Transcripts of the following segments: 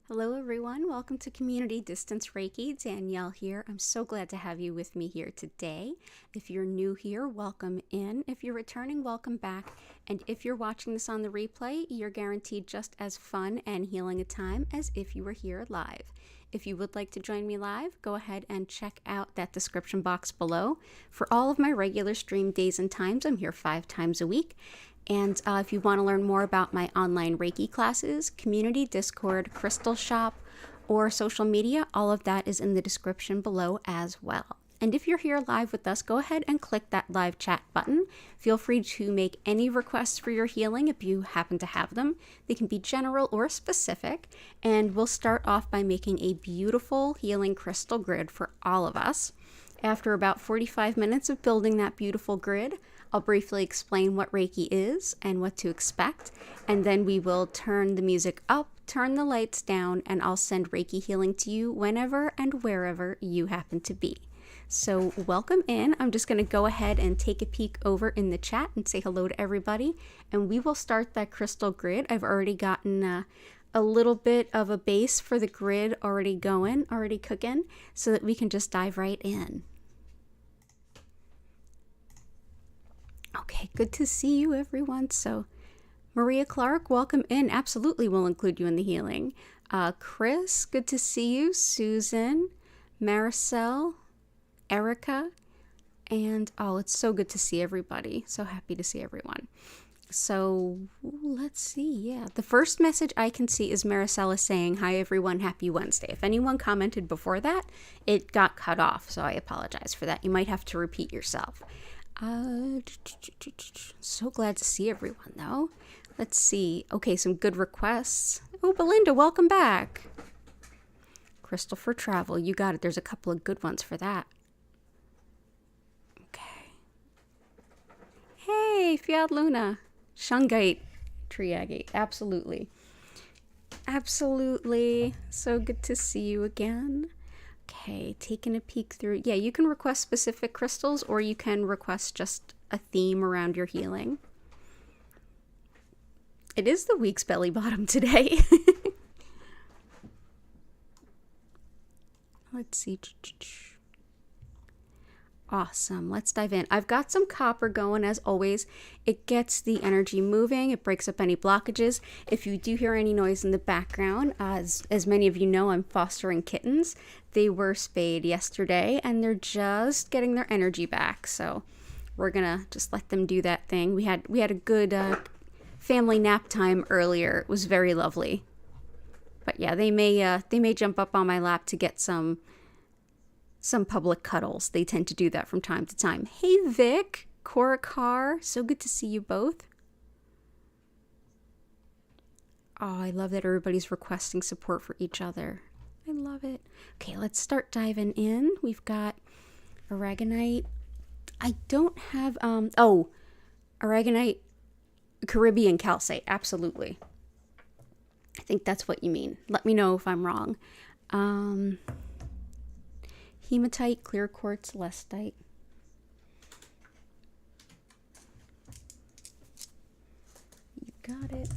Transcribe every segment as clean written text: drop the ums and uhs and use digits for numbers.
Hello everyone, welcome to Community Distance Reiki. Danielle here. I'm so glad to have you with me here today. If you're new here, welcome in. If you're returning, welcome back. And if you're watching this on the replay, you're guaranteed just as fun and healing a time as if you were here live. If you would like to join me live, go ahead and check out that description box below. For all of my regular stream days and times, I'm here 5 times a week. And if you want to learn more about my online Reiki classes, community, Discord, crystal shop, or social media, all of that is in the description below as well. And if you're here live with us, go ahead and click that live chat button. Feel free to make any requests for your healing if you happen to have them. They can be general or specific. And we'll start off by making a beautiful healing crystal grid for all of us. After about 45 minutes of building that beautiful grid, I'll briefly explain what Reiki is and what to expect, and then we will turn the music up, turn the lights down, and I'll send Reiki healing to you whenever and wherever you happen to be. So welcome in. I'm just going to go ahead and take a peek over in the chat and say hello to everybody, and we will start that crystal grid. I've already gotten a little bit of a base for the grid already cooking, so that we can just dive right in. Okay, good to see you, everyone. So, Maria Clark, welcome in. Absolutely, we'll include you in the healing. Chris, good to see you. Susan, Maricel, Erica, and it's so good to see everybody. So happy to see everyone. So, let's see. Yeah, the first message I can see is Maricela saying, "Hi, everyone. Happy Wednesday." If anyone commented before that, it got cut off, so I apologize for that. You might have to repeat yourself. So glad to see everyone, though. Let's see. Okay, some good requests. Oh, Belinda, welcome back. Crystal for travel. You got it. There's a couple of good ones for that. Okay. Hey, Fiat Luna. Shungite. Triagate. Absolutely. Absolutely. So good to see you again. Okay, taking a peek through. Yeah, you can request specific crystals, or you can request just a theme around your healing. It is the week's belly bottom today. Let's see. Awesome. Let's dive in. I've got some copper going as always. It gets the energy moving. It breaks up any blockages. If you do hear any noise in the background, as many of you know, I'm fostering kittens. They were spayed yesterday and they're just getting their energy back. So we're going to just let them do that thing. We had a good family nap time earlier. It was very lovely. But yeah, they may jump up on my lap to get some public cuddles. They tend to do that from time to time. Hey, Vic, Cora Carr, so good to see you both. Oh, I love that everybody's requesting support for each other. I love it. Okay, let's start diving in. We've got aragonite. I don't have, aragonite, Caribbean calcite, absolutely. I think that's what you mean. Let me know if I'm wrong. Hematite, clear quartz, celestite. You got it.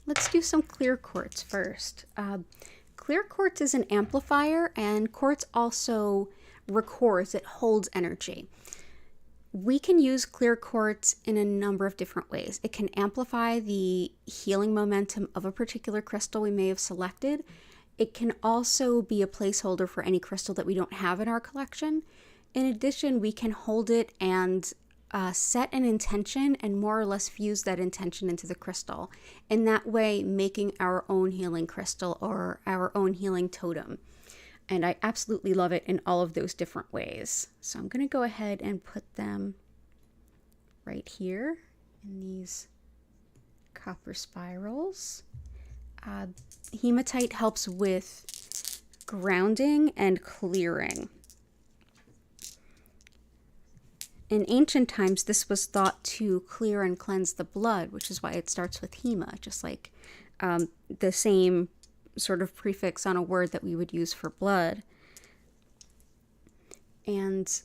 Let's do some clear quartz first. Clear quartz is an amplifier, and quartz also records. It holds energy. We can use clear quartz in a number of different ways. It can amplify the healing momentum of a particular crystal we may have selected. It can also be a placeholder for any crystal that we don't have in our collection. In addition, we can hold it and set an intention and more or less fuse that intention into the crystal. In that way, making our own healing crystal or our own healing totem. And I absolutely love it in all of those different ways. So I'm going to go ahead and put them right here in these copper spirals. Hematite helps with grounding and clearing. in ancient times, this was thought to clear and cleanse the blood, which is why it starts with hema, just like the same sort of prefix on a word that we would use for blood. And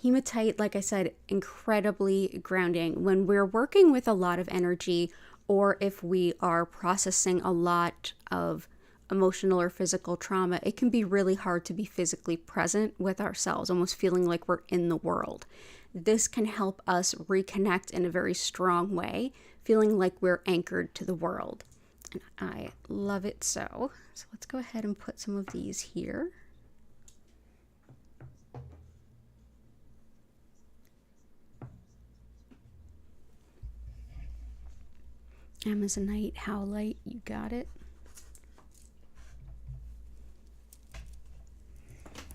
hematite, like I said, incredibly grounding. When we're working with a lot of energy, or if we are processing a lot of emotional or physical trauma, it can be really hard to be physically present with ourselves, almost feeling like we're in the world. This can help us reconnect in a very strong way, feeling like we're anchored to the world. And I love it so. So let's go ahead and put some of these here. Amazonite, howlite, you got it.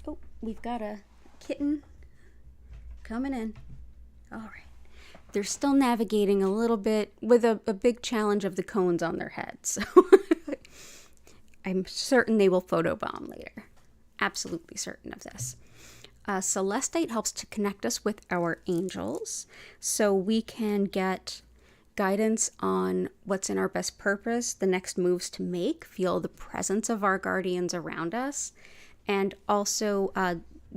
Oh, we've got a kitten coming in. All right. They're still navigating a little bit with a big challenge of the cones on their heads. So I'm certain they will photobomb later. Absolutely certain of this. Celestite helps to connect us with our angels, so we can get guidance on what's in our best purpose, the next moves to make, feel the presence of our guardians around us, and also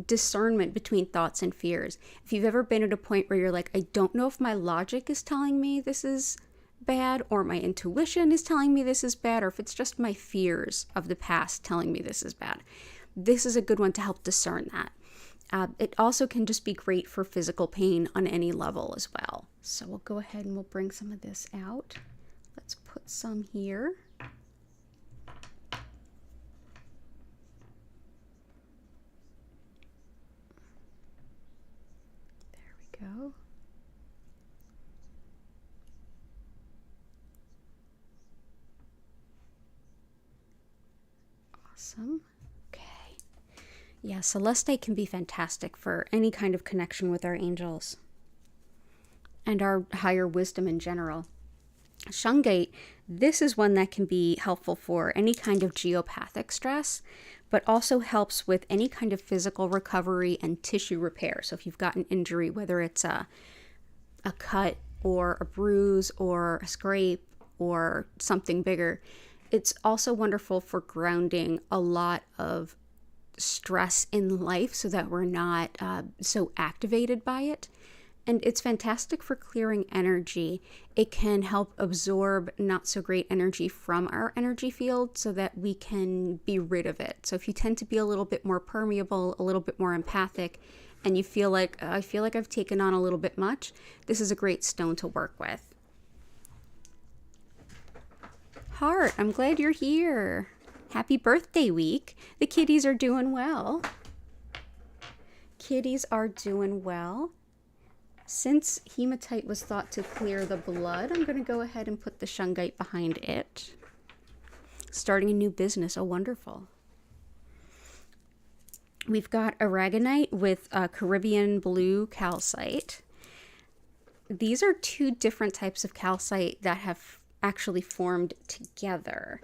discernment between thoughts and fears. If you've ever been at a point where you're like, I don't know if my logic is telling me this is bad, or my intuition is telling me this is bad, or if it's just my fears of the past telling me this is bad, this is a good one to help discern that. It also can just be great for physical pain on any level as well. So we'll go ahead and we'll bring some of this out. Let's put some here. There we go. Awesome. Yeah, celestite can be fantastic for any kind of connection with our angels and our higher wisdom in general. Shungite, this is one that can be helpful for any kind of geopathic stress, but also helps with any kind of physical recovery and tissue repair. So if you've got an injury, whether it's a cut or a bruise or a scrape or something bigger, it's also wonderful for grounding a lot of stress in life so that we're not so activated by it. And it's fantastic for clearing energy. It can help absorb not so great energy from our energy field so that we can be rid of it. So if you tend to be a little bit more permeable, a little bit more empathic, and you feel like, I feel like I've taken on a little bit much, this is a great stone to work with. Heart, I'm glad you're here. Happy birthday week. The kitties are doing well. Kitties are doing well. Since hematite was thought to clear the blood, I'm going to go ahead and put the shungite behind it. Starting a new business. Oh, wonderful. We've got aragonite with Caribbean blue calcite. These are two different types of calcite that have actually formed together.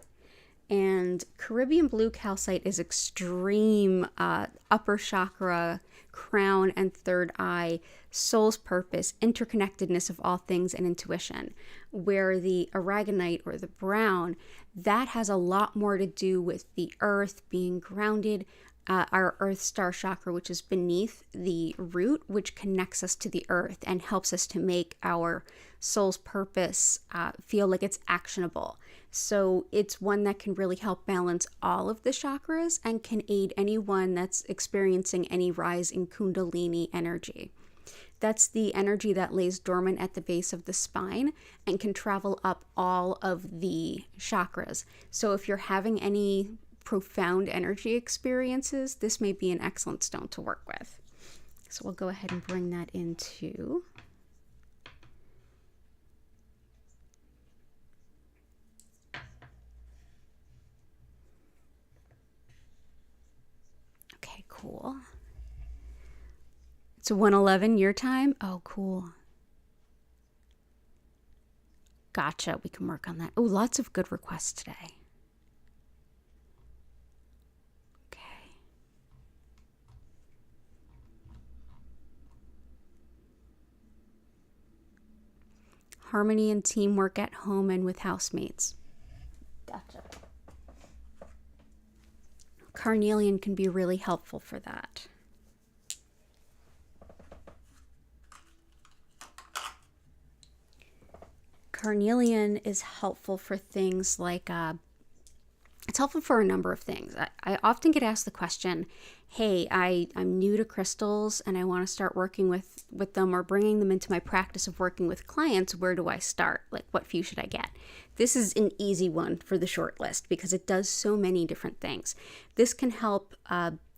And Caribbean blue calcite is extreme upper chakra, crown and third eye, soul's purpose, interconnectedness of all things, and intuition. Where the aragonite or the brown, that has a lot more to do with the earth being grounded, our earth star chakra, which is beneath the root, which connects us to the earth and helps us to make our soul's purpose feel like it's actionable. So it's one that can really help balance all of the chakras and can aid anyone that's experiencing any rise in Kundalini energy. That's the energy that lays dormant at the base of the spine and can travel up all of the chakras. So if you're having any profound energy experiences, this may be an excellent stone to work with. So we'll go ahead and bring that into. Okay, cool. It's 1:11 your time. Oh, cool. Gotcha. We can work on that. Oh, lots of good requests today. harmony and teamwork at home and with housemates. Gotcha. Carnelian can be really helpful for that. Carnelian is helpful for things like, it's helpful for a number of things. I often get asked the question, hey, I'm new to crystals and I want to start working with them or bringing them into my practice of working with clients. Where do I start? Like, what few should I get? This is an easy one for the short list because it does so many different things. This can help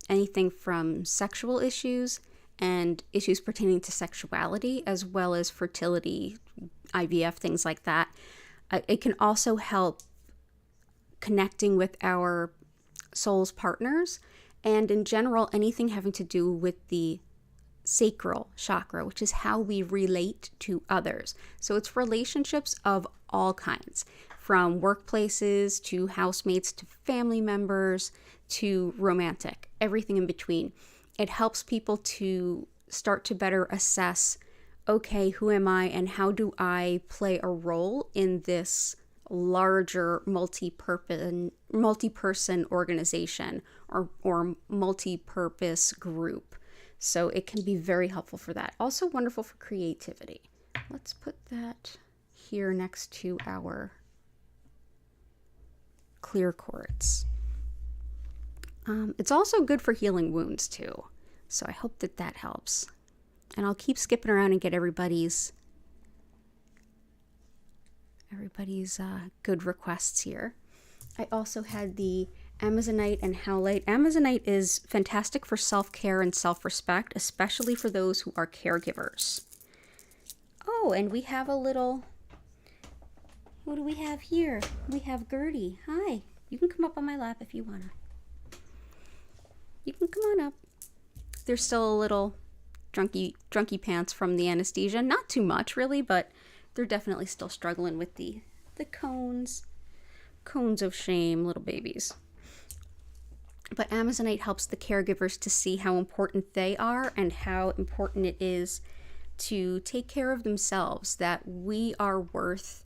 anything from sexual issues and issues pertaining to sexuality, as well as fertility, IVF, things like that. It can also help connecting with our soul's partners, and in general, anything having to do with the sacral chakra, which is how we relate to others. So it's relationships of all kinds, from workplaces to housemates to family members to romantic, everything in between. It helps people to start to better assess, okay, who am I and how do I play a role in this larger multi-person organization or multi-purpose group. So it can be very helpful for that. Also wonderful for creativity. Let's put that here next to our clear quartz. It's also good for healing wounds too. So I hope that helps. And I'll keep skipping around and get everybody's good requests here. I also had the Amazonite and Howlite. Amazonite is fantastic for self-care and self-respect, especially for those who are caregivers. Oh, and we have a little, what do we have here? We have Gertie. Hi. You can come up on my lap if you want to. You can come on up. There's still a little drunky pants from the anesthesia. Not too much, really, but they're definitely still struggling with the cones of shame, little babies. But Amazonite helps the caregivers to see how important they are and how important it is to take care of themselves, that we are worth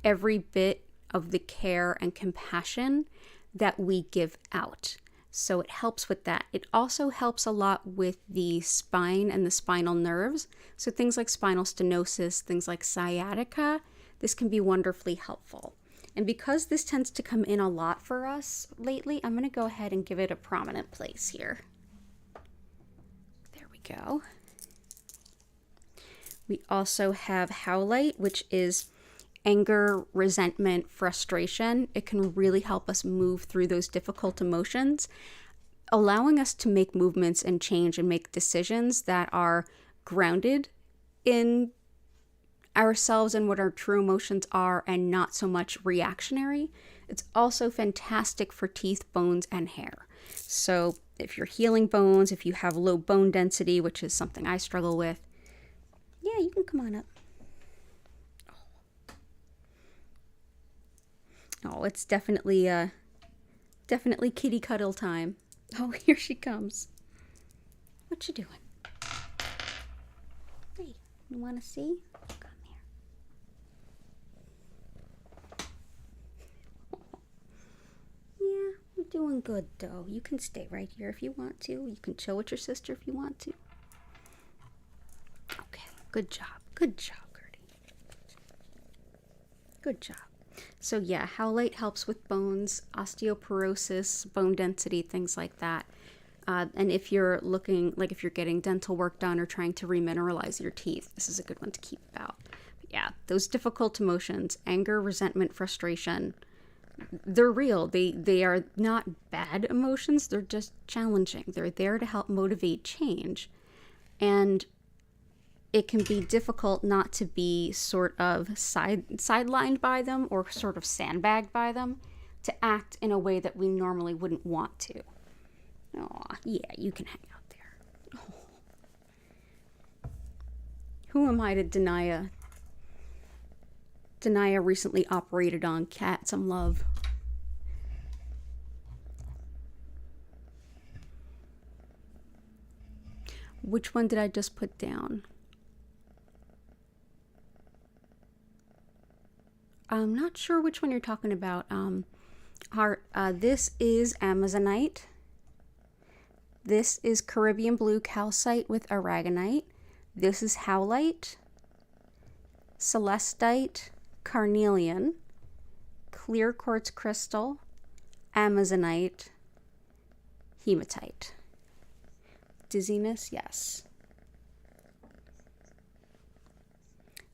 every bit of the care and compassion that we give out. So it helps with that. It also helps a lot with the spine and the spinal nerves. So things like spinal stenosis, things like sciatica, this can be wonderfully helpful. And because this tends to come in a lot for us lately, I'm going to go ahead and give it a prominent place here. There we go. We also have Howlite, which is anger, resentment, frustration. It can really help us move through those difficult emotions, allowing us to make movements and change and make decisions that are grounded in ourselves and what our true emotions are and not so much reactionary. It's also fantastic for teeth, bones, and hair. So if you're healing bones, if you have low bone density, which is something I struggle with, yeah, you can come on up. Oh, it's definitely kitty cuddle time. Oh, here she comes. What you doing? Hey, you want to see? Come here. Yeah, you're doing good, though. You can stay right here if you want to. You can chill with your sister if you want to. Okay, good job. Good job, Gertie. Good job. So yeah, Howlite helps with bones, osteoporosis, bone density, things like that. And if you're looking, like if you're getting dental work done or trying to remineralize your teeth, this is a good one to keep about. But yeah, those difficult emotions, anger, resentment, frustration, they're real. They are not bad emotions. They're just challenging. They're there to help motivate change. And it can be difficult not to be sort of sidelined by them or sort of sandbagged by them, to act in a way that we normally wouldn't want to. Oh, yeah, you can hang out there. Oh. Who am I to deny a recently operated on cat some love? Which one did I just put down? I'm not sure which one you're talking about. This is Amazonite. This is Caribbean blue calcite with aragonite. This is howlite, celestite, carnelian, clear quartz crystal, amazonite, hematite. Dizziness, yes.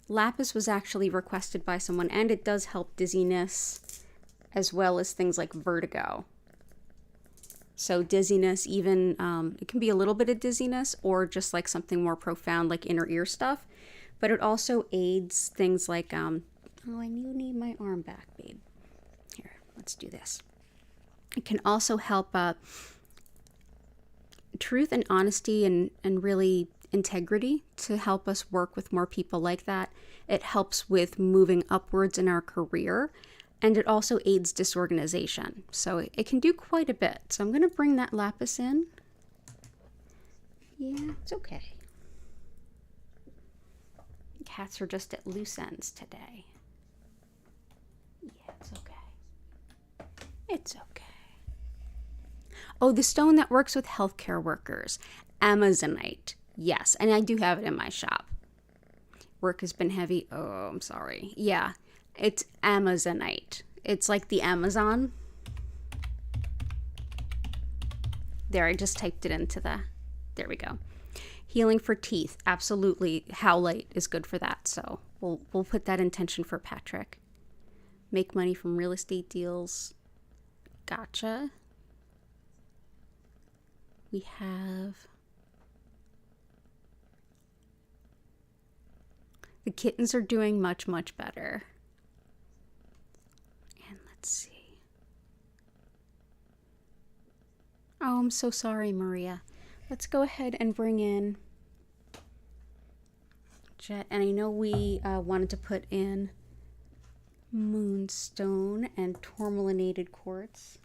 Lapis was actually requested by someone, and it does help dizziness as well as things like vertigo. So dizziness, even it can be a little bit of dizziness or just like something more profound like inner ear stuff, but it also aids things like oh, I need my arm back, babe. Here, let's do this. It can also help truth and honesty and really integrity to help us work with more people like that. It helps with moving upwards in our career, and it also aids disorganization. So it can do quite a bit. So I'm going to bring that lapis in. Yeah, it's okay. Cats are just at loose ends today. Yeah, it's okay. It's okay. Oh, the stone that works with healthcare workers, Amazonite. Yes, and I do have it in my shop. Work has been heavy. Oh, I'm sorry. Yeah, it's Amazonite. It's like the Amazon. There, I just typed it into there we go. Healing for teeth. Absolutely. Howlite is good for that. So we'll put that intention for Patrick. Make money from real estate deals. Gotcha. We have the kittens are doing much, much better. And let's see. Oh, I'm so sorry, Maria. Let's go ahead and bring in Jet. And I know we wanted to put in moonstone and tourmalinated quartz.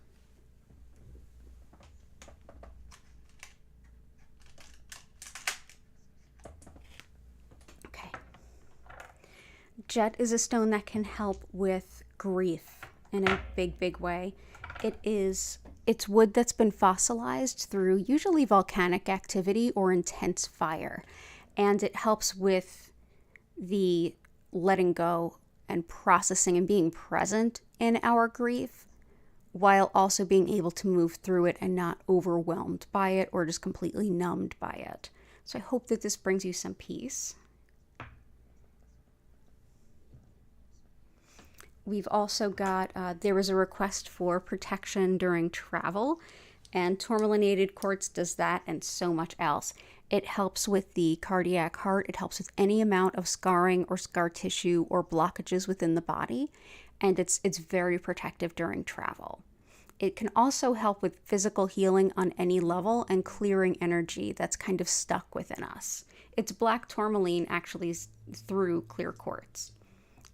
Jet is a stone that can help with grief in a big, big way. It's wood that's been fossilized through usually volcanic activity or intense fire. And it helps with the letting go and processing and being present in our grief, while also being able to move through it and not overwhelmed by it or just completely numbed by it. So I hope that this brings you some peace. We've also got, there was a request for protection during travel, and tourmalinated quartz does that and so much else. It helps with the cardiac heart. It helps with any amount of scarring or scar tissue or blockages within the body, and it's very protective during travel. It can also help with physical healing on any level and clearing energy that's kind of stuck within us. It's black tourmaline actually through clear quartz.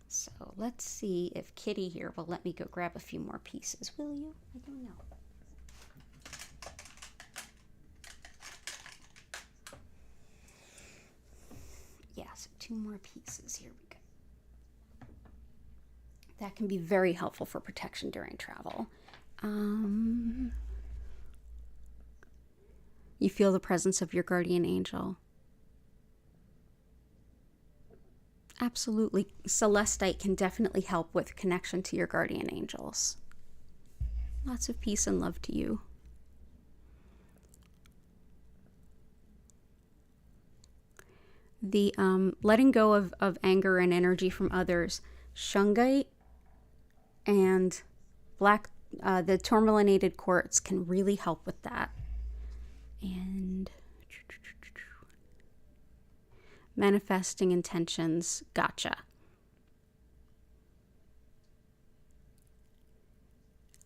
So let's see if Kitty here will let me go grab a few more pieces. Will you? I don't know. Yeah, so 2 more pieces. Here we go. That can be very helpful for protection during travel. You feel the presence of your guardian angel. Absolutely. Celestite can definitely help with connection to your guardian angels. Lots of peace and love to you. The letting go of anger and energy from others, shungite and the tourmalinated quartz can really help with that. And manifesting intentions, gotcha.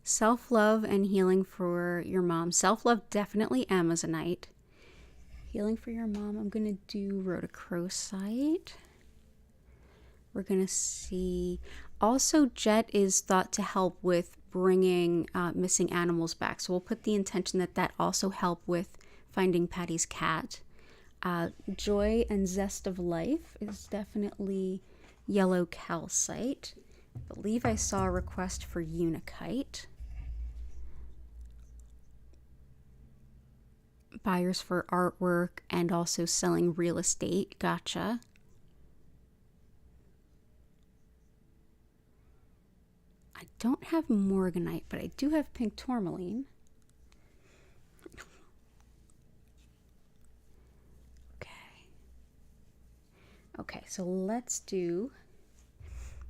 Self-love and healing for your mom. Self-love, definitely Amazonite. Healing for your mom, I'm going to do rhodochrosite. We're going to see. Also, Jet is thought to help with bringing missing animals back. So we'll put the intention that also help with finding Patty's cat. Joy and zest of life is definitely yellow calcite. I believe I saw a request for Unikite. Buyers for artwork and also selling real estate. Gotcha. I don't have Morganite, but I do have pink Tourmaline. Okay, so let's do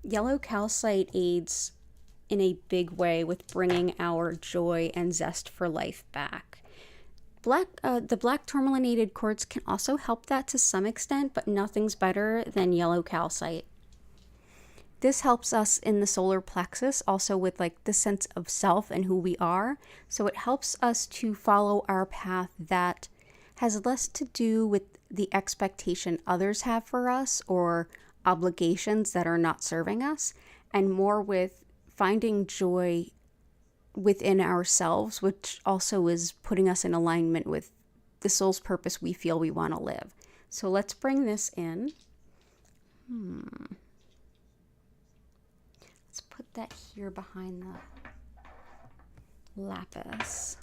yellow calcite aids in a big way with bringing our joy and zest for life back. The black tourmalinated quartz can also help that to some extent, but nothing's better than yellow calcite. This helps us in the solar plexus, also with like the sense of self and who we are. So it helps us to follow our path that has less to do with the expectation others have for us or obligations that are not serving us, and more with finding joy within ourselves, which also is putting us in alignment with the soul's purpose we feel we want to live. So let's bring this in. Let's put that here behind the lapis.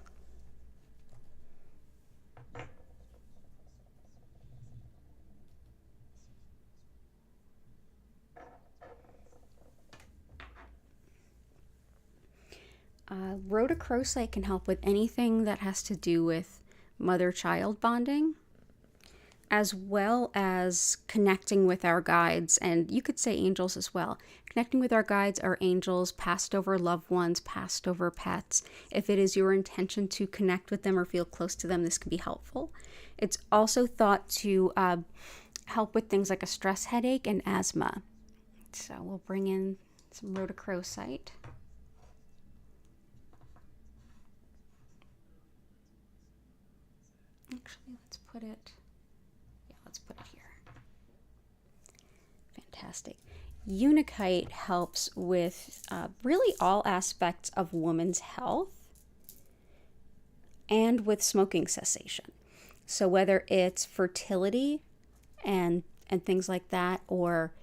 Rhodochrosite can help with anything that has to do with mother-child bonding, as well as connecting with our guides, and you could say angels as well. Connecting with our guides, our angels, passed over loved ones, passed over pets. If it is your intention to connect with them or feel close to them, this can be helpful. It's also thought to help with things like a stress headache and asthma. So we'll bring in some rhodochrosite. Actually, let's put it here. Fantastic. Unikite helps with really all aspects of women's health and with smoking cessation. So whether it's fertility and things like that, or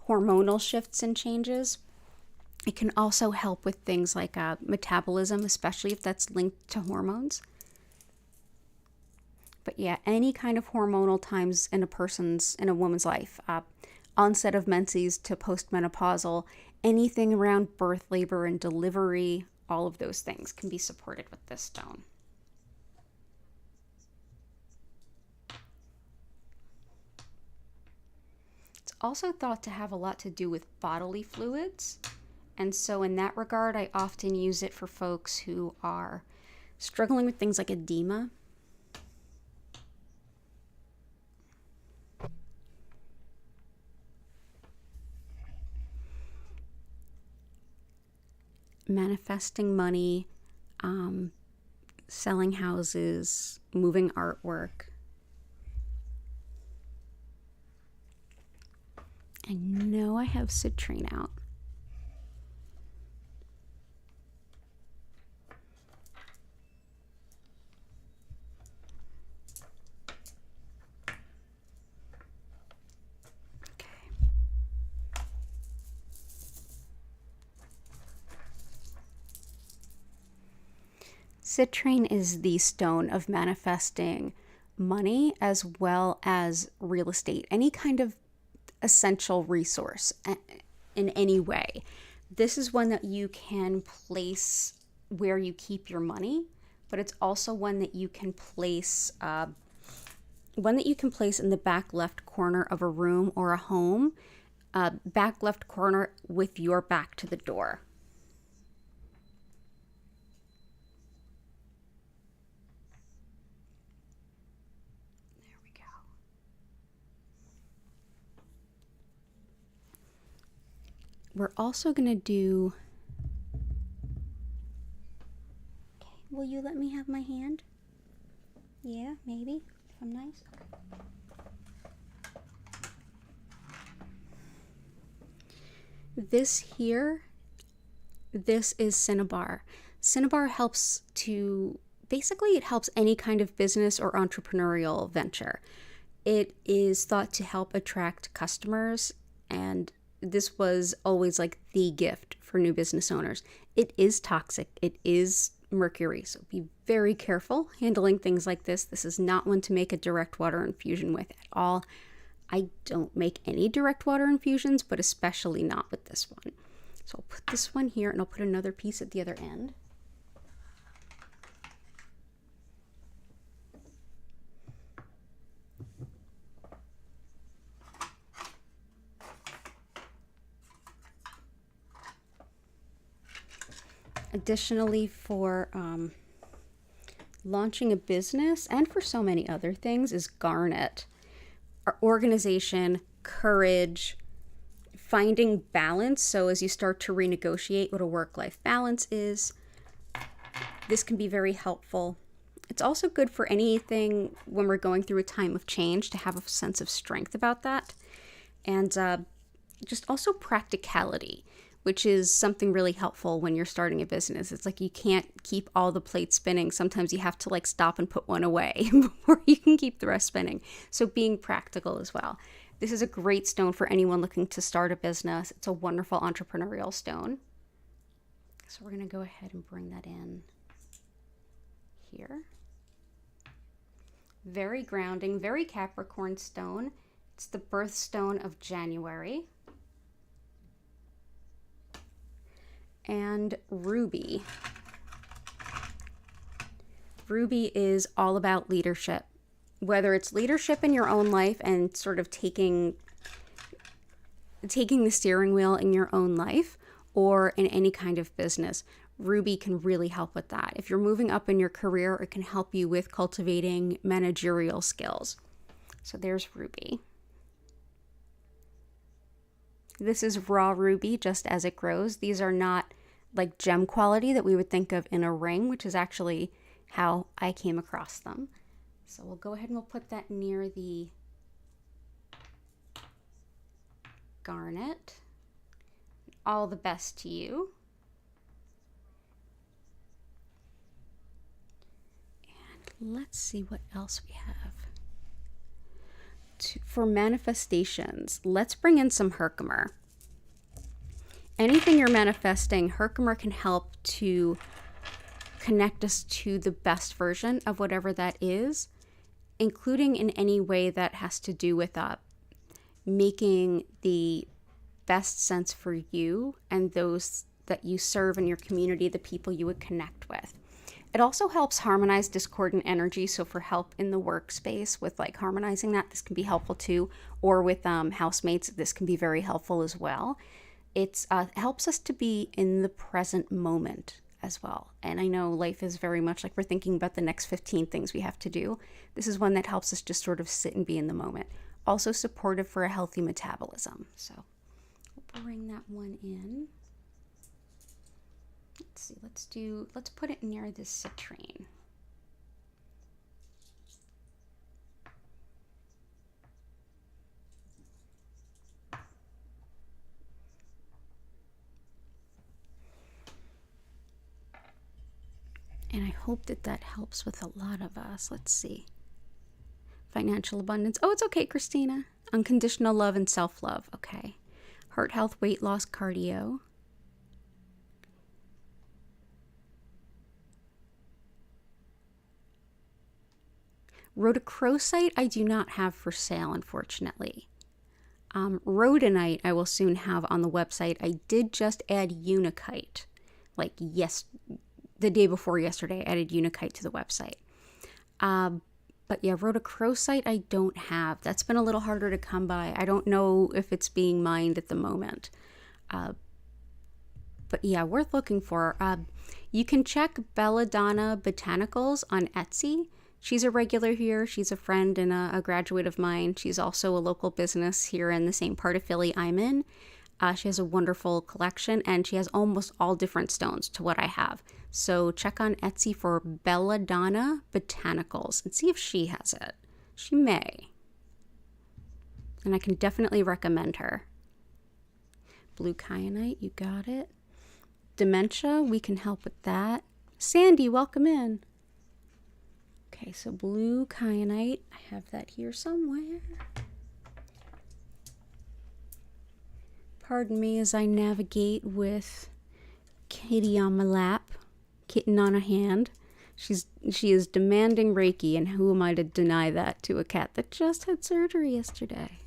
hormonal shifts and changes, it can also help with things like metabolism, especially if that's linked to hormones. But yeah, any kind of hormonal times in a woman's life, onset of menses to postmenopausal, anything around birth, labor, and delivery, all of those things can be supported with this stone. It's also thought to have a lot to do with bodily fluids. And so in that regard, I often use it for folks who are struggling with things like edema. Manifesting money, selling houses, moving artwork. I know I have citrine out. Citrine is the stone of manifesting money as well as real estate, any kind of essential resource in any way. This is one that you can place where you keep your money, but it's also one that you can place in the back left corner of a room or a home, back left corner with your back to the door. We're also going to do... Okay, will you let me have my hand? Yeah, maybe, if I'm nice. This here, this is cinnabar. Cinnabar helps to... Basically, it helps any kind of business or entrepreneurial venture. It is thought to help attract customers and this was always like the gift for new business owners. It is toxic. It is mercury. So be very careful handling things like this. This is not one to make a direct water infusion with at all. I don't make any direct water infusions, but especially not with this one. So I'll put this one here and I'll put another piece at the other end. Additionally, for launching a business and for so many other things is garnet. Our organization, courage, finding balance. So as you start to renegotiate what a work-life balance is, this can be very helpful. It's also good for anything when we're going through a time of change to have a sense of strength about that. And just also practicality, which is something really helpful when you're starting a business. It's like you can't keep all the plates spinning. Sometimes you have to like stop and put one away before you can keep the rest spinning. So being practical as well. This is a great stone for anyone looking to start a business. It's a wonderful entrepreneurial stone. So we're going to go ahead and bring that in here. Very grounding, very Capricorn stone. It's the birthstone of January. And ruby. Ruby is all about leadership. Whether it's leadership in your own life and sort of taking the steering wheel in your own life or in any kind of business, ruby can really help with that. If you're moving up in your career, it can help you with cultivating managerial skills. So there's ruby. This is raw ruby, just as it grows. These are not like gem quality that we would think of in a ring, which is actually how I came across them. So we'll go ahead and we'll put that near the garnet. All the best to you. And let's see what else we have. For manifestations, let's bring in some Herkimer. Anything you're manifesting, Herkimer can help to connect us to the best version of whatever that is, including in any way that has to do with making the best sense for you and those that you serve in your community, the people you would connect with. It also helps harmonize discordant energy. So for help in the workspace with like harmonizing that, this can be helpful too. Or with housemates, this can be very helpful as well. It helps us to be in the present moment as well. And I know life is very much like we're thinking about the next 15 things we have to do. This is one that helps us just sort of sit and be in the moment. Also supportive for a healthy metabolism. So we'll bring that one in. Let's see, let's put it near this citrine. And I hope that helps with a lot of us. Let's see. Financial abundance. Oh, it's okay, Christina. Unconditional love and self-love. Okay. Heart health, weight loss, cardio. Rhodochrosite I do not have for sale, unfortunately. Rhodonite I will soon have on the website. I did just add Unakite. The day before yesterday, I added Unakite to the website. But yeah, rhodochrosite I don't have. That's been a little harder to come by. I don't know if it's being mined at the moment. But yeah, worth looking for. You can check Belladonna Botanicals on Etsy. She's a regular here. She's a friend and a graduate of mine. She's also a local business here in the same part of Philly I'm in. She has a wonderful collection and she has almost all different stones to what I have. So check on Etsy for Belladonna Botanicals and see if she has it. She may. And I can definitely recommend her. Blue kyanite, you got it. Dementia, we can help with that. Sandy, welcome in. Okay, so blue kyanite, I have that here somewhere. Pardon me as I navigate with Kitty on my lap, kitten on a hand. She is demanding Reiki, and who am I to deny that to a cat that just had surgery yesterday?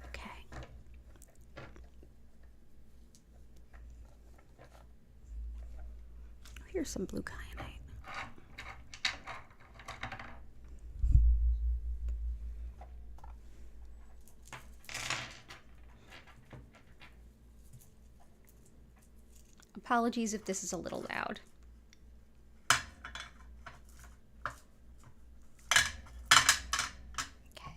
Okay. Here's some blue kyanite. Apologies if this is a little loud. Okay.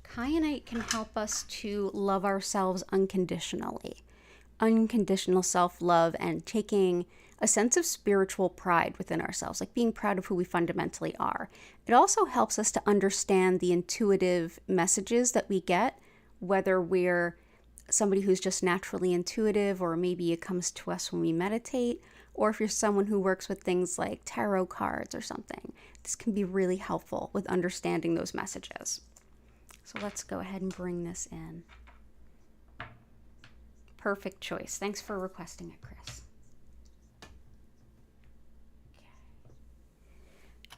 Kyanite can help us to love ourselves unconditionally. Unconditional self-love and taking a sense of spiritual pride within ourselves, like being proud of who we fundamentally are. It also helps us to understand the intuitive messages that we get, whether we're somebody who's just naturally intuitive, or maybe it comes to us when we meditate, or if you're someone who works with things like tarot cards or something. This can be really helpful with understanding those messages. So let's go ahead and bring this in. Perfect choice. Thanks for requesting it, Chris.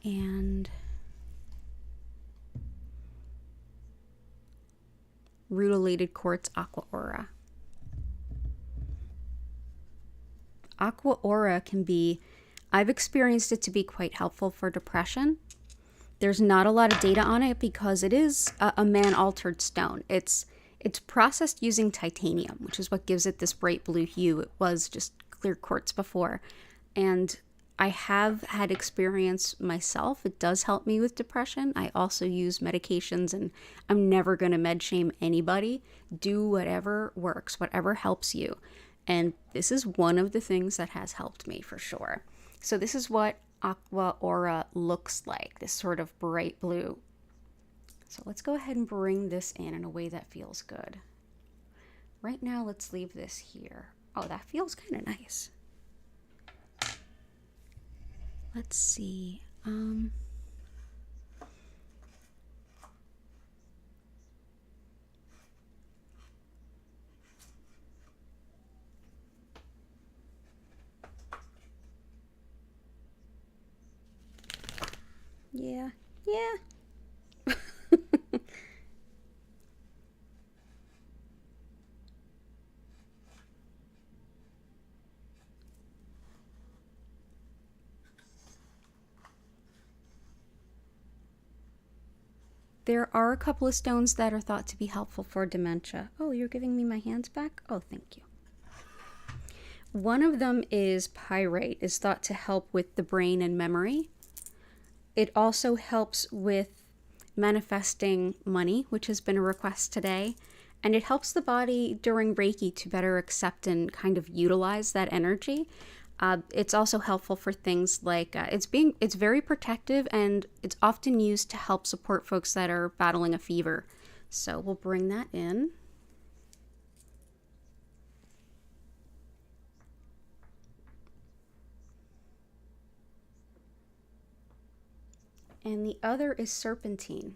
Okay. And rutilated quartz Aqua Aura. Aqua Aura can be, I've experienced it to be quite helpful for depression. There's not a lot of data on it because it is a man-altered stone. It's processed using titanium, which is what gives it this bright blue hue. It was just clear quartz before. And I have had experience myself. It does help me with depression. I also use medications, and I'm never going to med shame anybody. Do whatever works, whatever helps you. And this is one of the things that has helped me for sure. So this is what Aqua Aura looks like, this sort of bright blue. So let's go ahead and bring this in a way that feels good. Right now, let's leave this here. Oh, that feels kind of nice. Let's see. Yeah. There are a couple of stones that are thought to be helpful for dementia. Oh, you're giving me my hands back? Oh, thank you. One of them is Pyrite, is thought to help with the brain and memory. It also helps with manifesting money, which has been a request today. And it helps the body during Reiki to better accept and kind of utilize that energy. It's also helpful for things like, it's very protective, and it's often used to help support folks that are battling a fever. So we'll bring that in. And the other is Serpentine.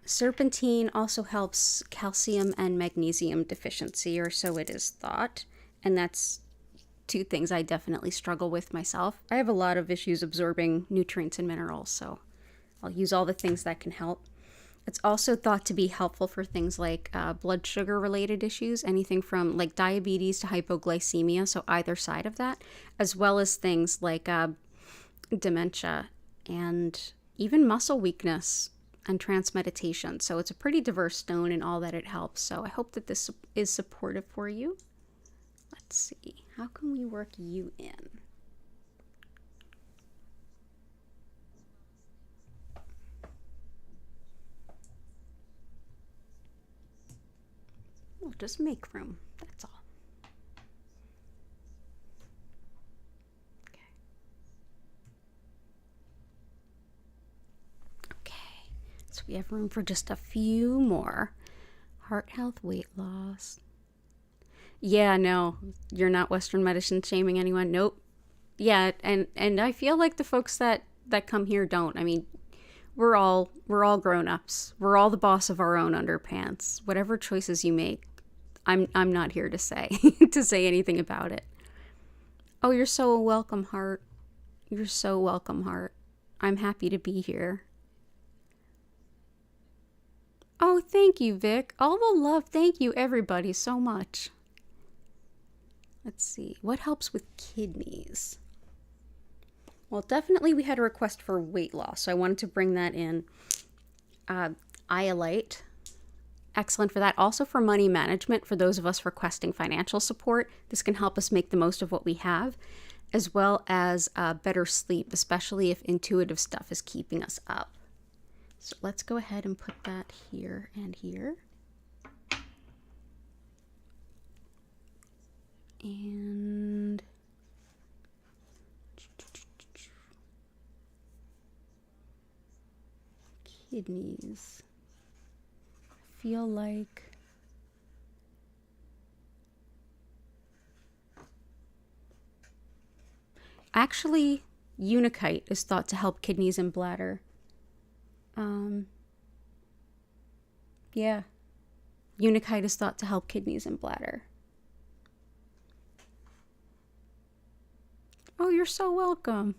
Serpentine also helps calcium and magnesium deficiency, or so it is thought. And that's two things I definitely struggle with myself. I have a lot of issues absorbing nutrients and minerals, so I'll use all the things that can help. It's also thought to be helpful for things like blood sugar related issues, anything from like diabetes to hypoglycemia, so either side of that, as well as things like dementia and even muscle weakness and trance meditation. So it's a pretty diverse stone in all that it helps. So I hope that this is supportive for you. Let's see, how can we work you in? We'll just make room, that's all. So we have room for just a few more. Heart health, weight loss. Yeah, no, you're not Western medicine shaming anyone. Nope, Yeah, and I feel like the folks that come here don't. I mean, we're all grown-ups. We're all the boss of our own underpants. Whatever choices you make, I'm not here to say to say anything about it. Oh, you're so welcome, heart. You're so welcome, heart. I'm happy to be here. Oh, thank you, Vic. All the love. Thank you, everybody, so much. Let's see. What helps with kidneys? Well, definitely we had a request for weight loss, so I wanted to bring that in. Iolite. Excellent for that. Also for money management, for those of us requesting financial support, this can help us make the most of what we have, as well as better sleep, especially if intuitive stuff is keeping us up. So let's go ahead and put that here and here. And kidneys. I feel like actually Unikite is thought to help kidneys and bladder. Yeah. Unikite is thought to help kidneys and bladder. Oh, you're so welcome.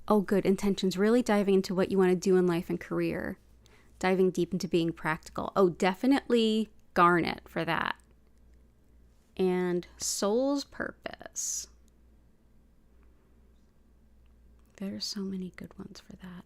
Oh, good. Intentions. Really diving into what you want to do in life and career. Diving deep into being practical. Oh, definitely garnet for that. And soul's purpose. There's so many good ones for that.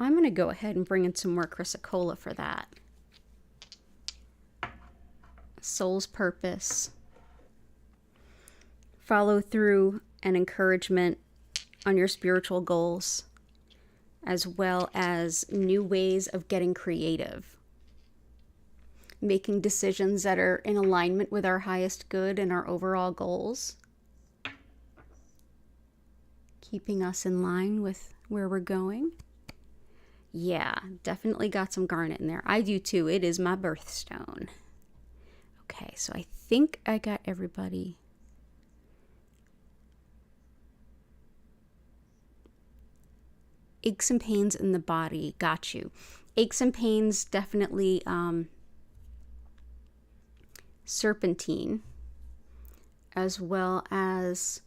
I'm going to go ahead and bring in some more chrysocolla for that. Soul's purpose. Follow through and encouragement on your spiritual goals, as well as new ways of getting creative. Making decisions that are in alignment with our highest good and our overall goals. Keeping us in line with where we're going. Yeah, definitely got some garnet in there. I do too. It is my birthstone. Okay, so I think I got everybody. Aches and pains in the body. Got you. Aches and pains, definitely serpentine, as well as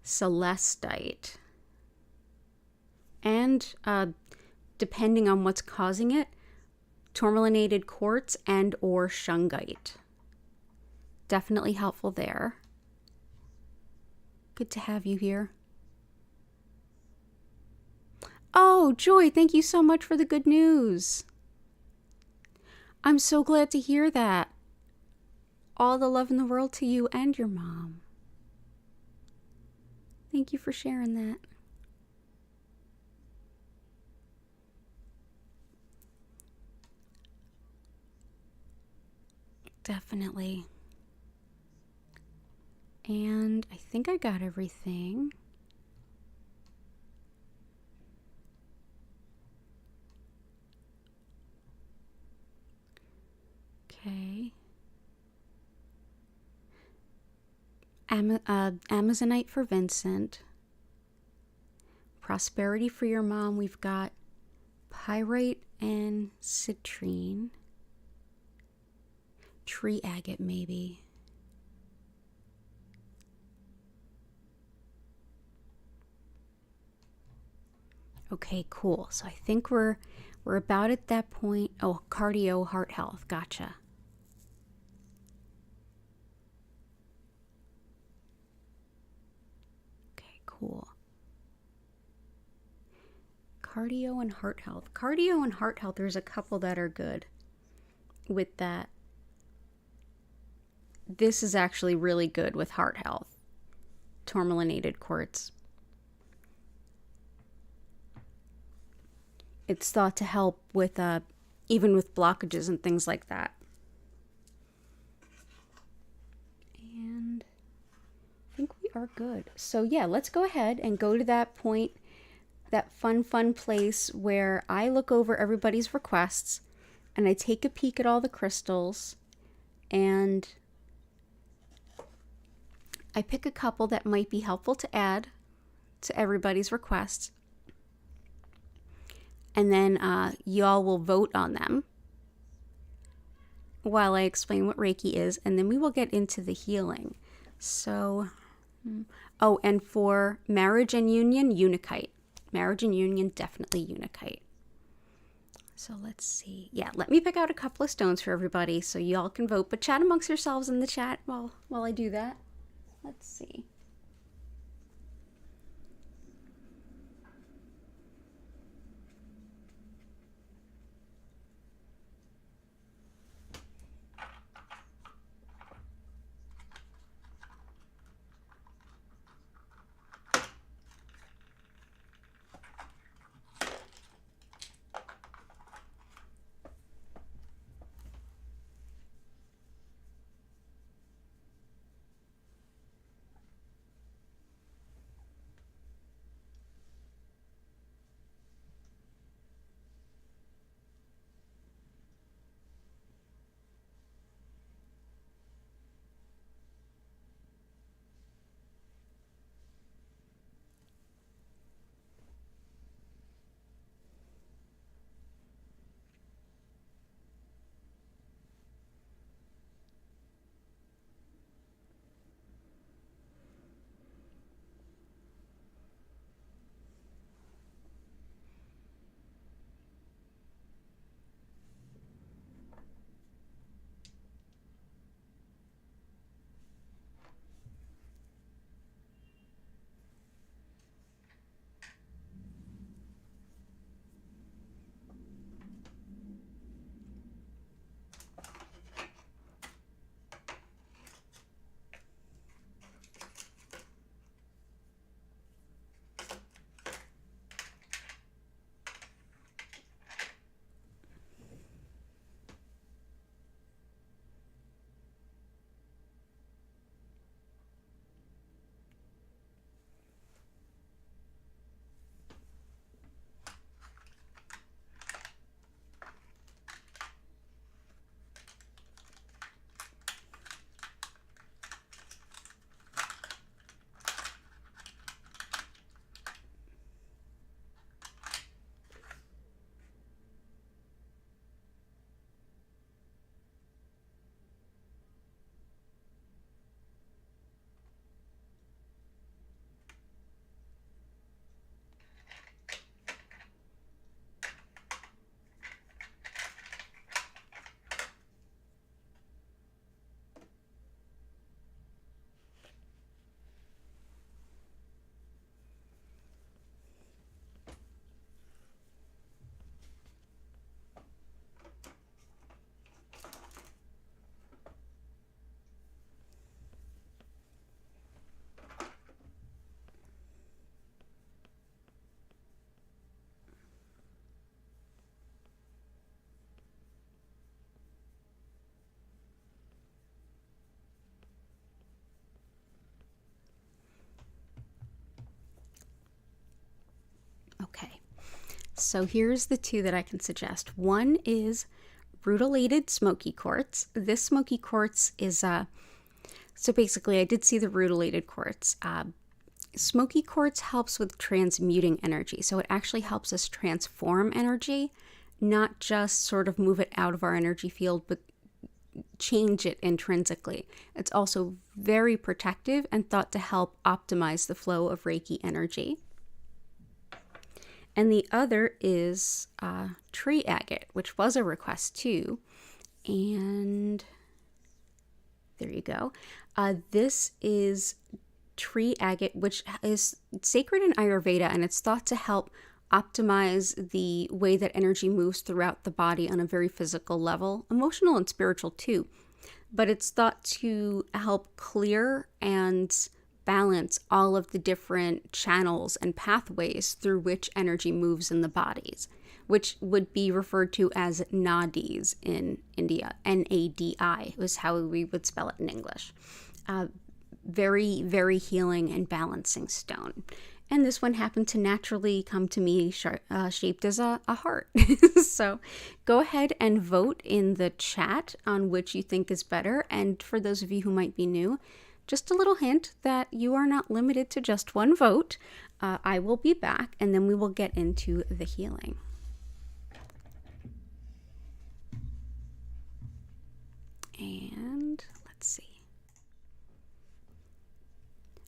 celestite. And depending on what's causing it, tourmalinated quartz and or shungite. Definitely helpful there. Good to have you here. Oh, Joy, thank you so much for the good news. I'm so glad to hear that. All the love in the world to you and your mom. Thank you for sharing that. Definitely. And I think I got everything. Okay. Amazonite for Vincent. Prosperity for your mom. We've got pyrite and citrine. Tree agate, maybe. Okay, cool. So I think we're about at that point. Oh, cardio, heart health. Gotcha. Okay, cool. Cardio and heart health. Cardio and heart health, there's a couple that are good with that. This is actually really good with heart health. Tourmalinated quartz. It's thought to help with even with blockages and things like that. are good. So yeah, let's go ahead and go to that point, that fun place where I look over everybody's requests and I take a peek at all the crystals and I pick a couple that might be helpful to add to everybody's requests. And then y'all will vote on them while I explain what Reiki is, and then we will get into the healing. So, oh, and for marriage and union, Unikite. Marriage and union, definitely Unikite. So let's see. Yeah, let me pick out a couple of stones for everybody so y'all can vote, but chat amongst yourselves in the chat while I do that. Let's see. Okay, so here's the two that I can suggest. One is rutilated smoky quartz. This smoky quartz is, so basically I did see the rutilated quartz. Smoky quartz helps with transmuting energy. So it actually helps us transform energy, not just sort of move it out of our energy field, but change it intrinsically. It's also very protective and thought to help optimize the flow of Reiki energy. And the other is tree agate, which was a request too. And there you go. This is tree agate, which is sacred in Ayurveda, and it's thought to help optimize the way that energy moves throughout the body on a very physical level, emotional and spiritual too. But it's thought to help clear and balance all of the different channels and pathways through which energy moves in the bodies, which would be referred to as nadis in India. Nadi was how we would spell it in English. very, very healing and balancing stone. And this one happened to naturally come to me shaped as a heart. So go ahead and vote in the chat on which you think is better. And for those of you who might be new, just a little hint that you are not limited to just one vote. I will be back and then we will get into the healing. And let's see.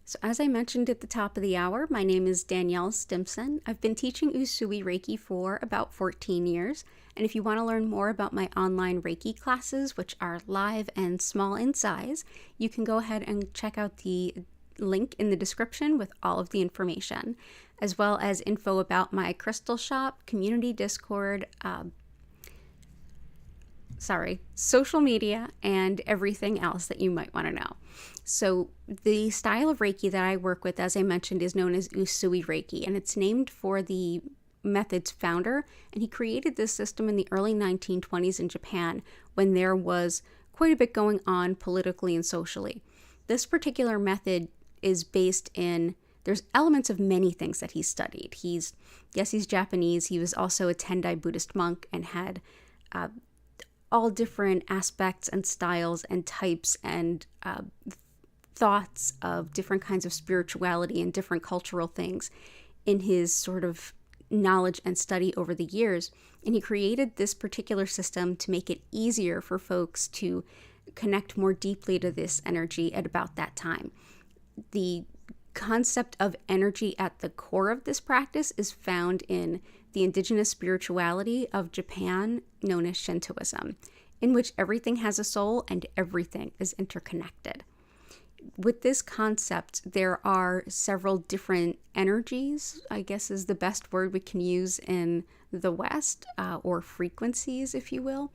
So as I mentioned at the top of the hour, my name is Danielle Stimpson. I've been teaching Usui Reiki for about 14 years. And if you want to learn more about my online Reiki classes, which are live and small in size, you can go ahead and check out the link in the description with all of the information, as well as info about my crystal shop, community Discord, social media, and everything else that you might want to know. So the style of Reiki that I work with, as I mentioned, is known as Usui Reiki, and it's named for the method's founder, and he created this system in the early 1920s in Japan when there was quite a bit going on politically and socially. This particular method is based in, there's elements of many things that he studied. He's Japanese. He was also a Tendai Buddhist monk and had all different aspects and styles and types and thoughts of different kinds of spirituality and different cultural things in his sort of knowledge and study over the years. And he created this particular system to make it easier for folks to connect more deeply to this energy at about that time. The concept of energy at the core of this practice is found in the indigenous spirituality of Japan, known as Shintoism, in which everything has a soul and everything is interconnected. With this concept, there are several different energies, I guess is the best word we can use in the West, or frequencies, if you will.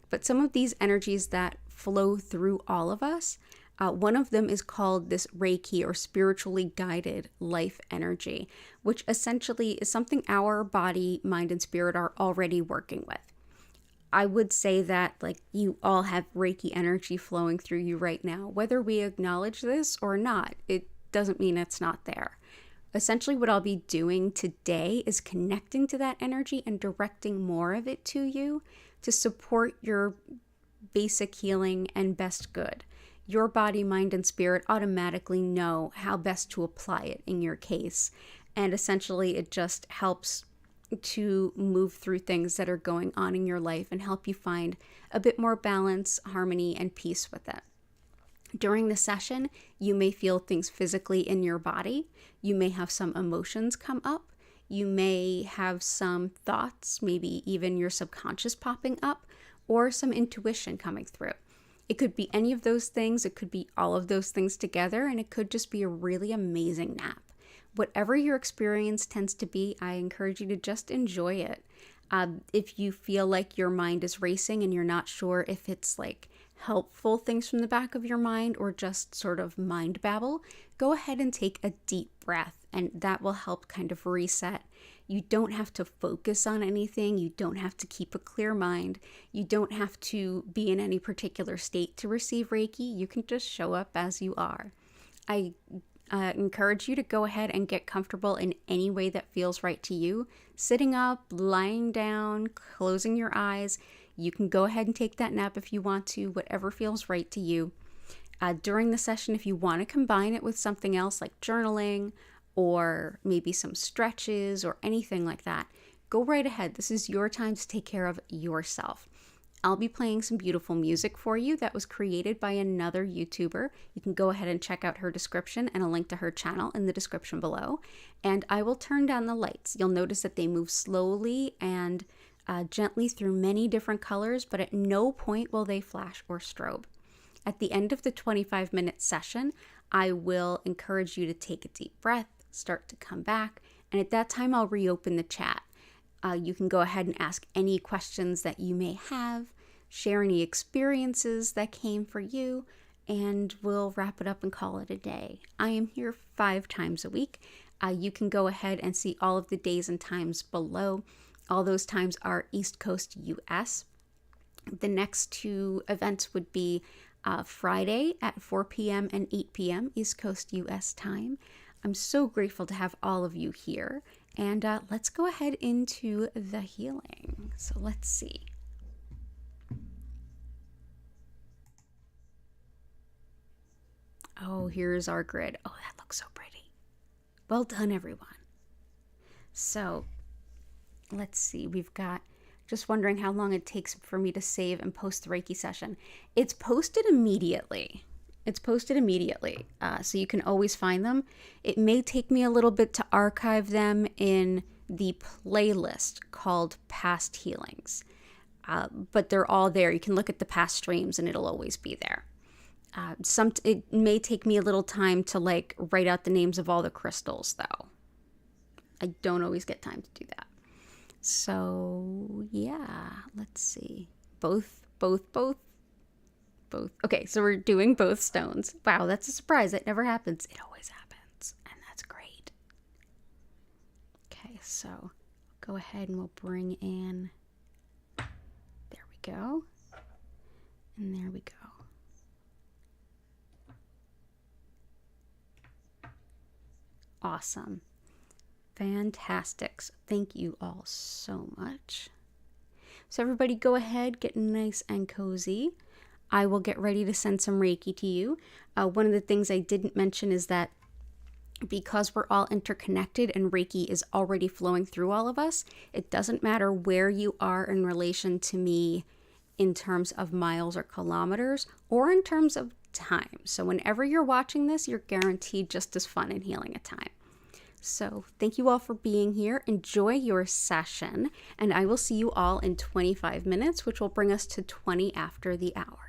But some of these energies that flow through all of us, one of them is called this Reiki, or spiritually guided life energy, which essentially is something our body, mind, and spirit are already working with. I would say that you all have Reiki energy flowing through you right now. Whether we acknowledge this or not, it doesn't mean it's not there. Essentially, what I'll be doing today is connecting to that energy and directing more of it to you to support your basic healing and best good. Your body, mind, and spirit automatically know how best to apply it in your case. And essentially, it just helps to move through things that are going on in your life and help you find a bit more balance, harmony, and peace with it. During the session, you may feel things physically in your body. You may have some emotions come up. You may have some thoughts, maybe even your subconscious popping up, or some intuition coming through. It could be any of those things. It could be all of those things together, and it could just be a really amazing nap. Whatever your experience tends to be, I encourage you to just enjoy it. If you feel like your mind is racing and you're not sure if it's helpful things from the back of your mind or just sort of mind babble, go ahead and take a deep breath, and that will help kind of reset. You don't have to focus on anything. You don't have to keep a clear mind. You don't have to be in any particular state to receive Reiki. You can just show up as you are. I encourage you to go ahead and get comfortable in any way that feels right to you. Sitting up, lying down, closing your eyes. You can go ahead and take that nap if you want to, whatever feels right to you. During the session, if you want to combine it with something else like journaling or maybe some stretches or anything like that, go right ahead. This is your time to take care of yourself. I'll be playing some beautiful music for you that was created by another YouTuber. You can go ahead and check out her description and a link to her channel in the description below. And I will turn down the lights. You'll notice that they move slowly and gently through many different colors, but at no point will they flash or strobe. At the end of the 25-minute session, I will encourage you to take a deep breath, start to come back, and at that time I'll reopen the chat. You can go ahead and ask any questions that you may have, share any experiences that came for you, and we'll wrap it up and call it a day. I am here 5 times a week. You can go ahead and see all of the days and times below. All those times are East Coast US. The next 2 events would be Friday at 4 p.m. and 8 p.m. East Coast US time. I'm so grateful to have all of you here. And let's go ahead into the healing. So let's see. Oh, here's our grid. Oh, that looks so pretty. Well done, everyone. So let's see. We've got, just wondering how long it takes for me to save and post the Reiki session. It's posted immediately. So you can always find them. It may take me a little bit to archive them in the playlist called Past Healings. But they're all there. You can look at the past streams and it'll always be there. It may take me a little time to like write out the names of all the crystals though. I don't always get time to do that. So yeah, let's see. Both. Okay, so we're doing both stones. Wow, that's a surprise. That never happens. It always happens, and that's great. Okay, so go ahead and we'll bring in, there we go, and there we go. Awesome. Fantastic. So thank you all so much. So everybody go ahead, get nice and cozy. I will get ready to send some Reiki to you. One of the things I didn't mention is that because we're all interconnected and Reiki is already flowing through all of us, it doesn't matter where you are in relation to me in terms of miles or kilometers or in terms of time. So whenever you're watching this, you're guaranteed just as fun and healing a time. So thank you all for being here. Enjoy your session, and I will see you all in 25 minutes, which will bring us to 20 after the hour.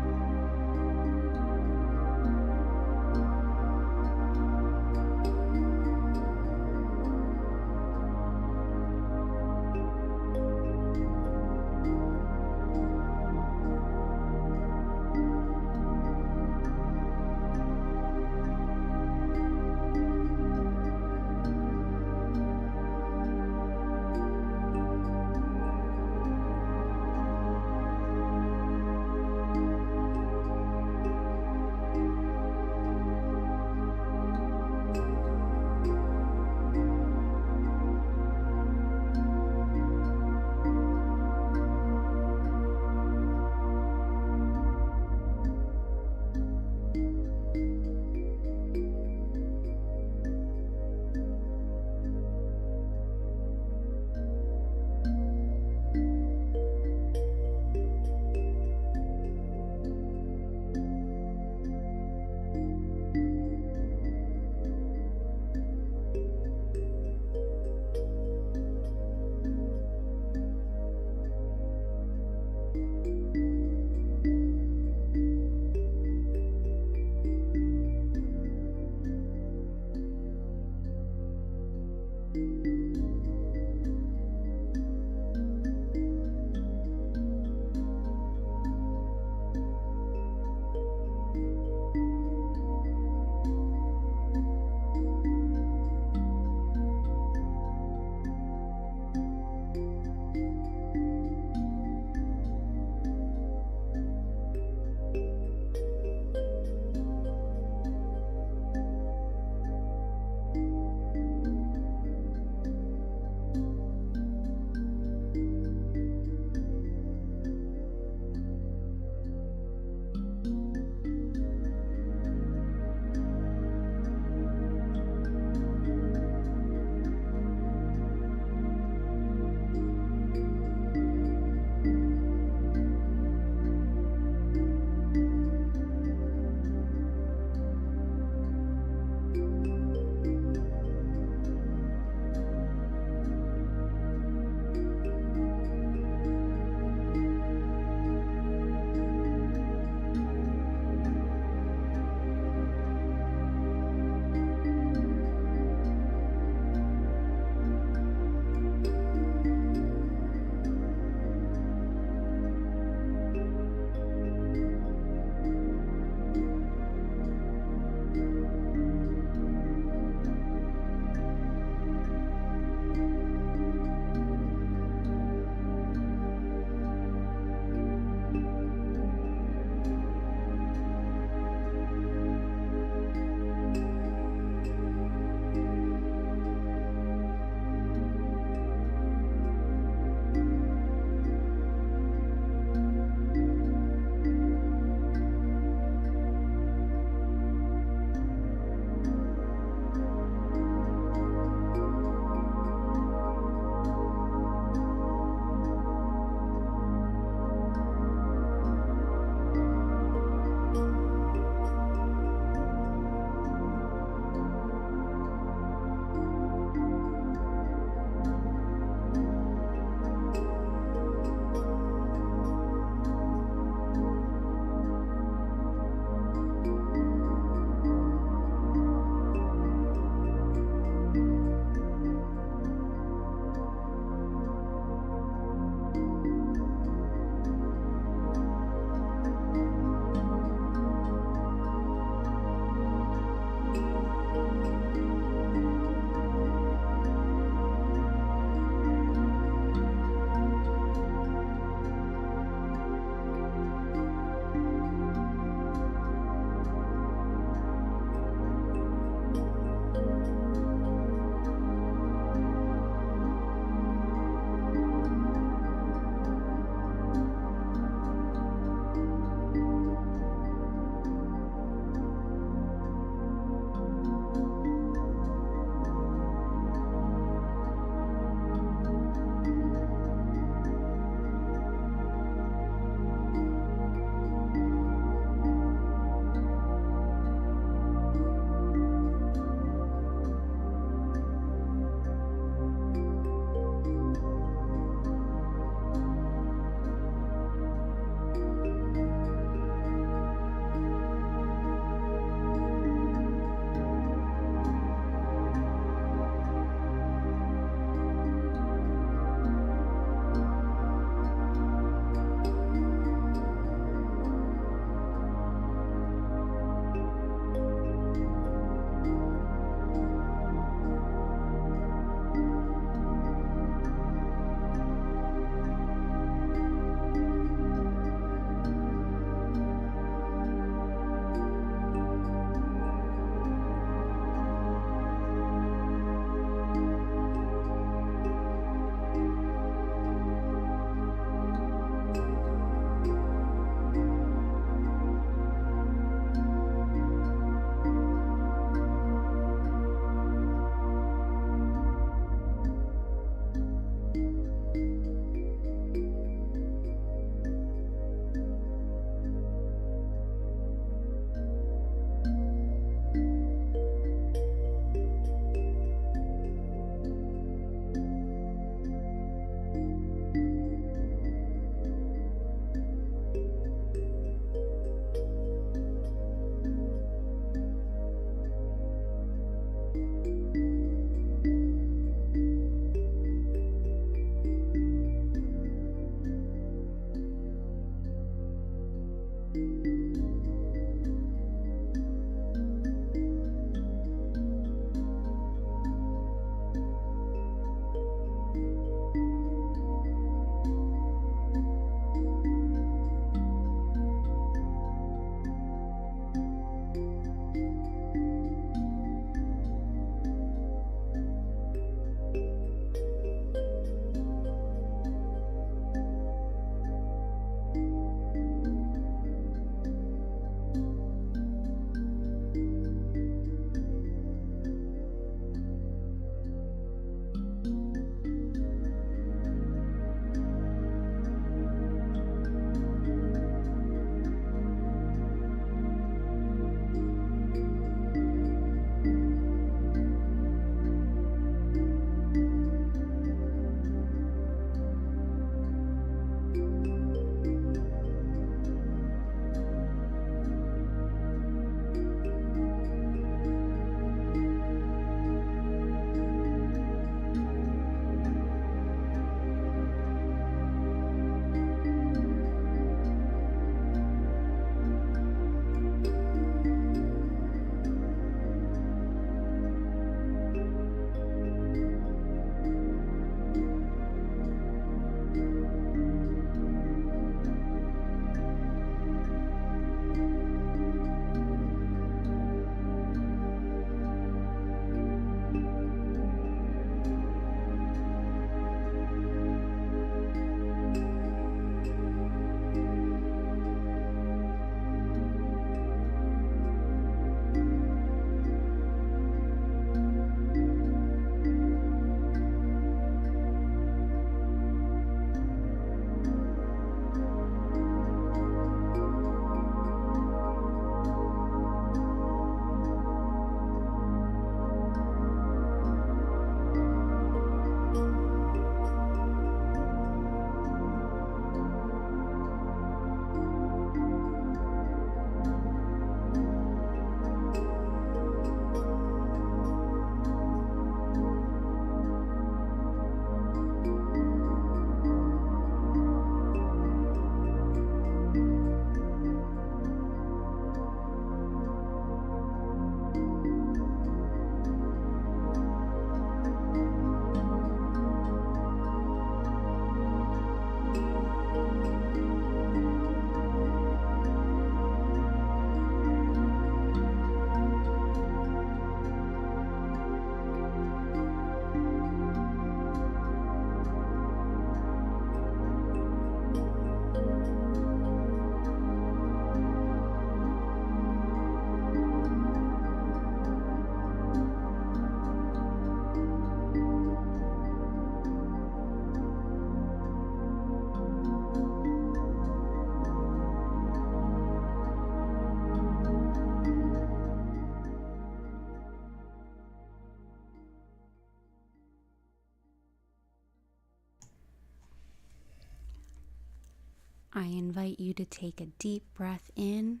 I invite you to take a deep breath in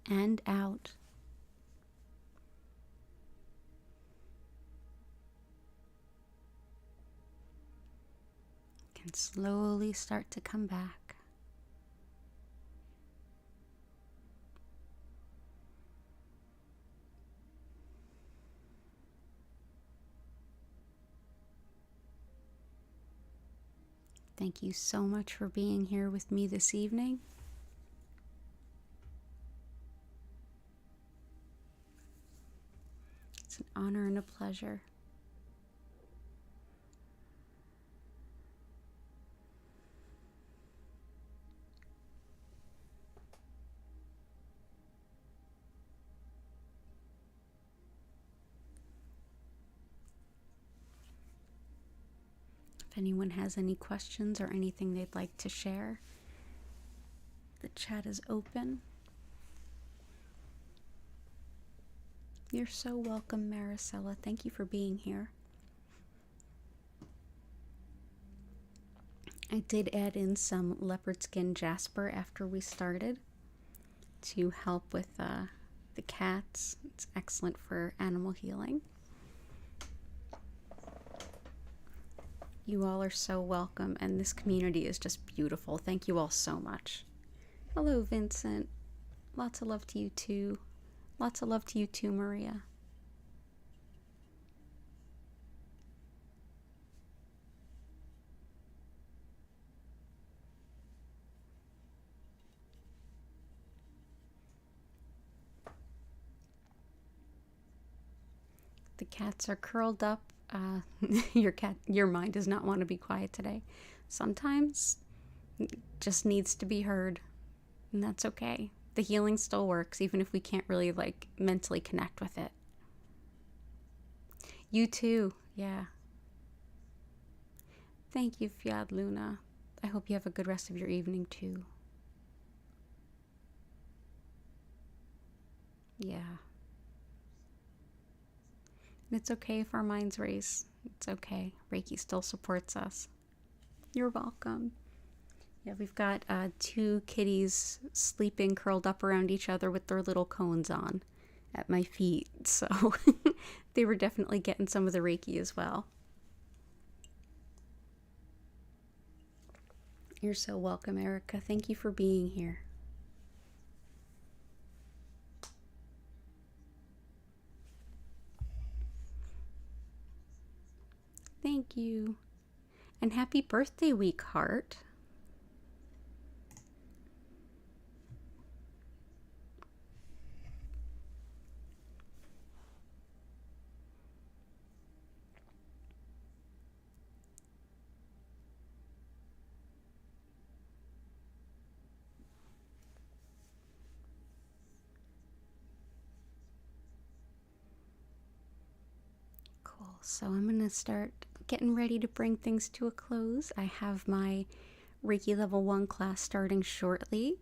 and out. You can slowly start to come back. Thank you so much for being here with me this evening. It's an honor and a pleasure. If anyone has any questions or anything they'd like to share, the chat is open. You're so welcome, Maricela. Thank you for being here. I did add in some leopard skin jasper after we started to help with the cats. It's excellent for animal healing. You all are so welcome, and this community is just beautiful. Thank you all so much. Hello, Vincent. Lots of love to you too. Lots of love to you too, Maria. The cats are curled up. Your mind does not want to be quiet today. Sometimes it just needs to be heard, and that's okay. The healing still works, even if we can't really mentally connect with it. You too, yeah. Thank you, Fiat Luna. I hope you have a good rest of your evening too. Yeah. It's okay if our minds race. It's okay. Reiki still supports us. You're welcome. Yeah, we've got 2 kitties sleeping curled up around each other with their little cones on at my feet. So they were definitely getting some of the Reiki as well. You're so welcome, Erica. Thank you for being here. Thank you. And happy birthday week, Heart. Cool. So I'm going to start getting ready to bring things to a close. I have my Reiki Level 1 class starting shortly.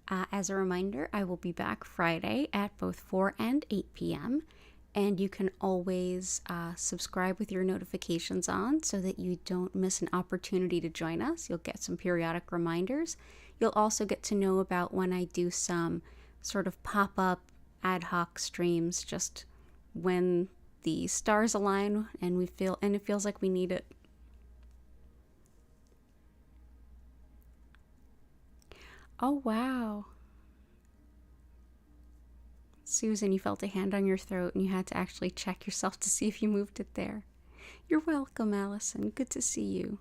As a reminder, I will be back Friday at both 4 and 8 p.m. And you can always subscribe with your notifications on so that you don't miss an opportunity to join us. You'll get some periodic reminders. You'll also get to know about when I do some sort of pop-up ad hoc streams, just when the stars align and it feels like we need it. Oh, wow. Susan, you felt a hand on your throat and you had to actually check yourself to see if you moved it there. You're welcome, Allison. Good to see you.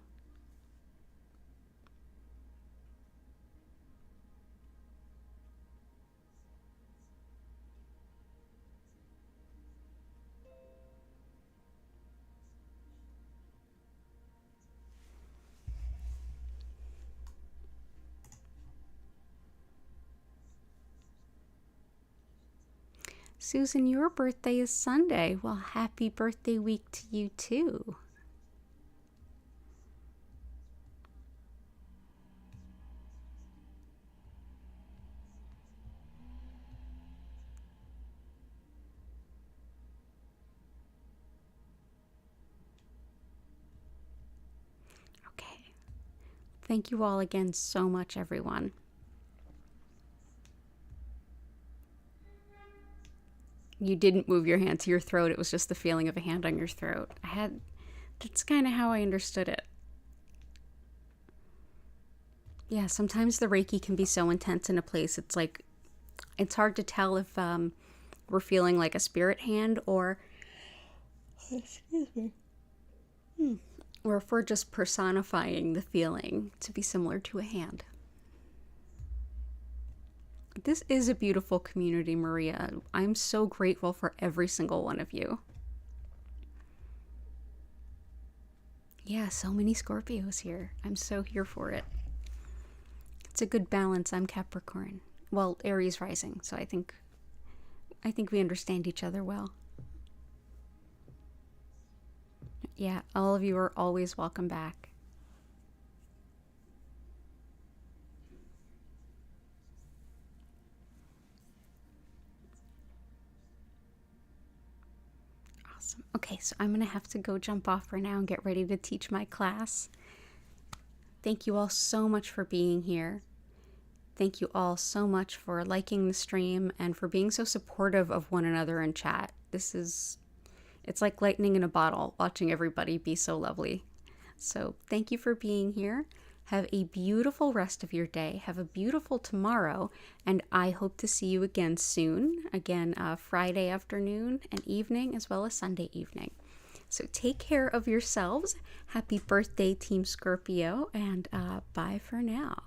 Susan, your birthday is Sunday. Well, happy birthday week to you too. Okay. Thank you all again so much, everyone. You didn't move your hand to your throat. It was just the feeling of a hand on your throat. That's kind of how I understood it. Yeah, sometimes the Reiki can be so intense in a place. It's hard to tell if we're feeling like a spirit hand or, excuse me, or if we're just personifying the feeling to be similar to a hand. This is a beautiful community, Maria. I'm so grateful for every single one of you. Yeah, so many Scorpios here. I'm so here for it. It's a good balance. I'm Capricorn. Well, Aries rising, so I think we understand each other well. Yeah, all of you are always welcome back. Awesome. Okay, so I'm going to have to go jump off for now and get ready to teach my class. Thank you all so much for being here. Thank you all so much for liking the stream and for being so supportive of one another in chat. It's like lightning in a bottle, watching everybody be so lovely. So thank you for being here. Have a beautiful rest of your day. Have a beautiful tomorrow. And I hope to see you again soon. Again, Friday afternoon and evening, as well as Sunday evening. So take care of yourselves. Happy birthday, Team Scorpio. And bye for now.